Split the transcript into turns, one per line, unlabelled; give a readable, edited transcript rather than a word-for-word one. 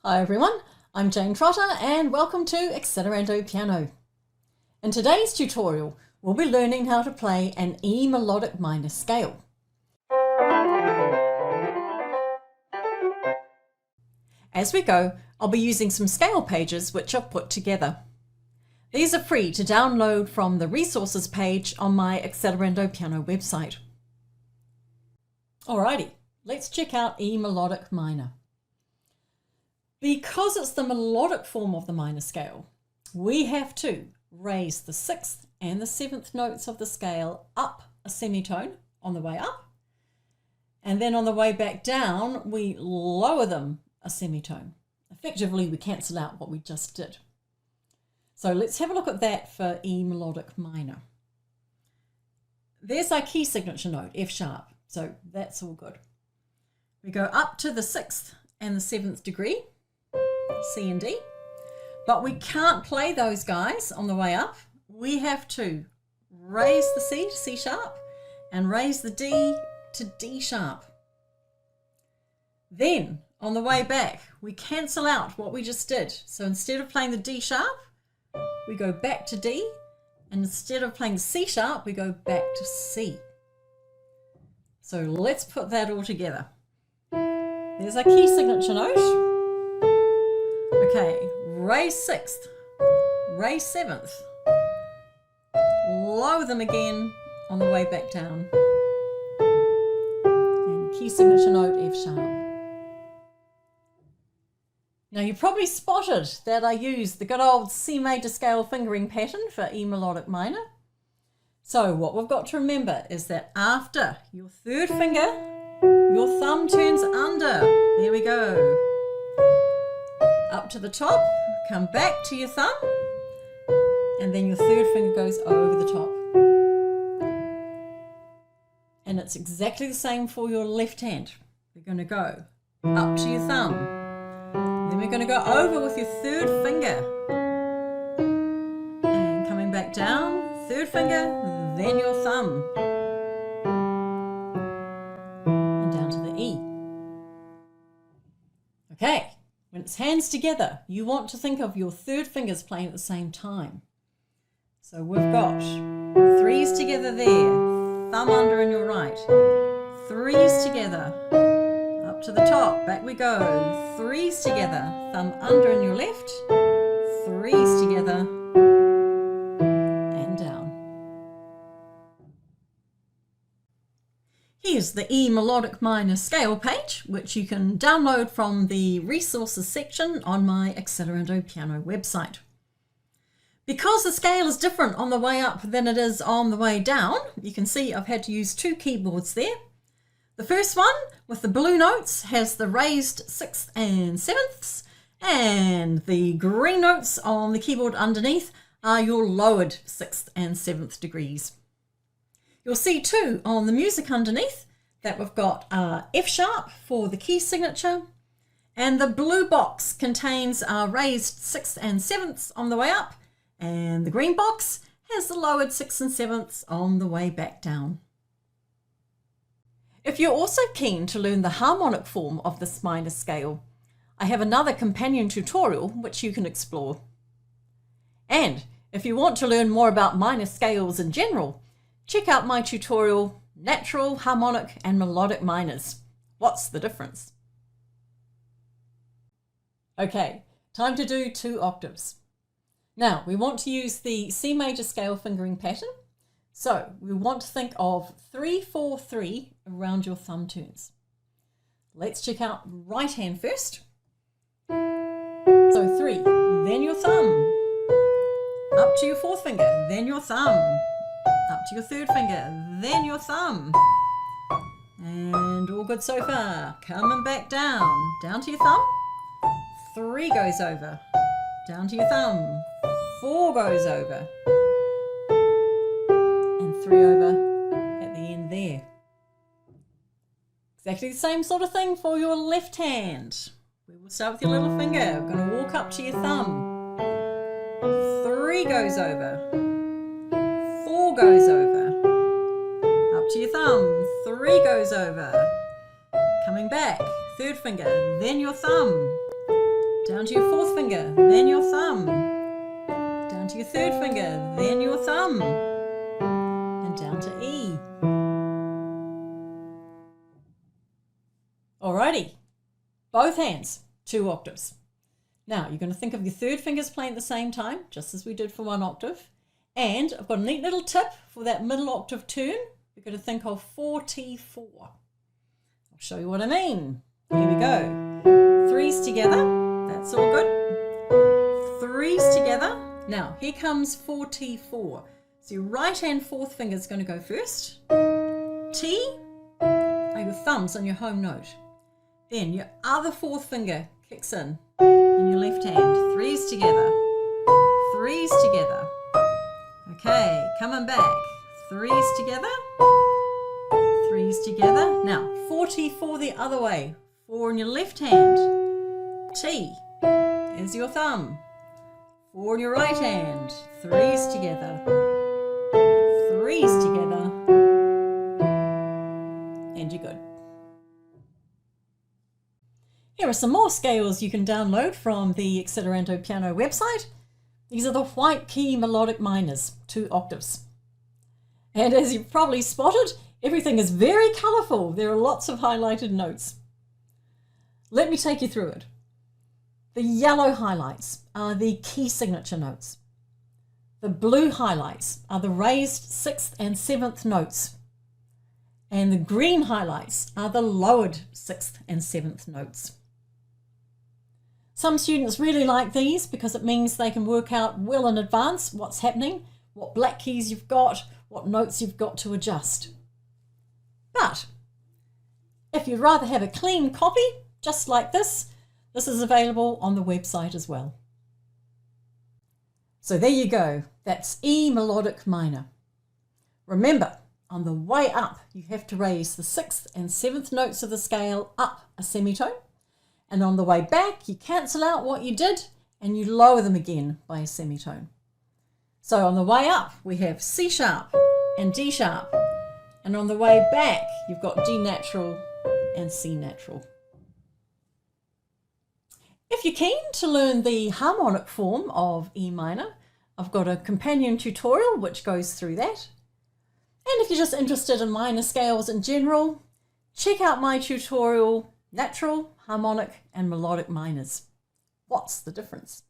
Hi everyone, I'm Jane Trotter and welcome to Accelerando Piano. In today's tutorial, we'll be learning how to play an E Melodic Minor scale. As we go, I'll be using some scale pages which I've put together. These are free to download from the resources page on my Accelerando Piano website. Alrighty, let's check out E Melodic Minor. Because it's the melodic form of the minor scale, we have to raise the 6th and the 7th notes of the scale up a semitone on the way up, and then on the way back down we lower them a semitone. Effectively we cancel out what we just did. So let's have a look at that for E Melodic Minor. There's our key signature note, F sharp, so that's all good. We go up to the 6th and the 7th degree, C and D, but we can't play those guys on the way up. We have to raise the C to C sharp and raise the D to D sharp. Then on the way back we cancel out what we just did. So instead of playing the D sharp, we go back to D, and instead of playing C sharp, we go back to C. So let's put that all together. There's our key signature note. Okay, raise 6th, raise 7th, lower them again on the way back down, and key signature note F sharp. Now you probably spotted that I used the good old C major scale fingering pattern for E Melodic Minor. So what we've got to remember is that after your 3rd finger, your thumb turns under. There we go. Up to the top, come back to your thumb, and then your 3rd finger goes over the top. And it's exactly the same for your left hand. We're going to go up to your thumb, then we're going to go over with your 3rd finger, and coming back down, 3rd finger, then your thumb, and down to the E. Okay. When it's hands together, you want to think of your 3rd fingers playing at the same time. So we've got 3s together there, thumb under in your right, 3s together, up to the top, back we go, 3s together, thumb under in your left, 3s together, and down. Here's the E Melodic Minor scale page, which you can download from the resources section on my Accelerando Piano website. Because the scale is different on the way up than it is on the way down, you can see I've had to use 2 keyboards there. The first one with the blue notes has the raised 6th and 7ths, and the green notes on the keyboard underneath are your lowered 6th and 7th degrees. You'll see too on the music underneath that we've got F sharp for the key signature, and the blue box contains our raised 6th and 7ths on the way up, and the green box has the lowered 6th and 7ths on the way back down. If you're also keen to learn the harmonic form of this minor scale, I have another companion tutorial which you can explore. And if you want to learn more about minor scales in general, check out my tutorial, Natural, Harmonic and Melodic Minors. What's the difference? Okay, time to do 2 octaves. Now, we want to use the C major scale fingering pattern. So we want to think of 3, 4, 3 around your thumb turns. Let's check out right hand first. So 3, then your thumb, up to your 4th finger, then your thumb, up to your 3rd finger, then your thumb, and all good so far. Coming back down, down to your thumb, 3 goes over, down to your thumb, 4 goes over, and 3 over at the end there. Exactly the same sort of thing for your left hand. We will start with your little finger. We're going to walk up to your thumb, 3 goes over, 4 goes over, up to your thumb, 3 goes over, coming back, 3rd finger, then your thumb, down to your fourth finger, then your thumb, down to your third finger, then your thumb, and down to E. Alrighty, both hands, 2 octaves. Now you're going to think of your third fingers playing at the same time, just as we did for 1 octave. And I've got a neat little tip for that middle octave turn. You're going to think of 44. I'll show you what I mean. Here we go. 3s together. That's all good. 3s together. Now here comes 44. So your right hand fourth finger is going to go first. T are your thumbs on your home note. Then your other fourth finger kicks in your left hand. 3s together. 3s together. Okay, coming back. 3s together. 3s together. Now 44 the other way. 4 in your left hand. T is your thumb. 4 in your right hand. 3s together. 3s together. And you're good. Here are some more scales you can download from the Accelerando Piano website. These are the white key melodic minors, 2 octaves. And as you've probably spotted, everything is very colourful. There are lots of highlighted notes. Let me take you through it. The yellow highlights are the key signature notes. The blue highlights are the raised 6th and 7th notes. And the green highlights are the lowered 6th and 7th notes. Some students really like these because it means they can work out well in advance what's happening, what black keys you've got, what notes you've got to adjust. But if you'd rather have a clean copy, just like this is available on the website as well. So there you go. That's E Melodic Minor. Remember, on the way up, you have to raise the 6th and 7th notes of the scale up a semitone. And on the way back, you cancel out what you did and you lower them again by a semitone. So on the way up, we have C sharp and D sharp. And on the way back, you've got D natural and C natural. If you're keen to learn the harmonic form of E minor, I've got a companion tutorial which goes through that. And if you're just interested in minor scales in general, check out my tutorial, Natural, Harmonic and Melodic Minors. What's the difference?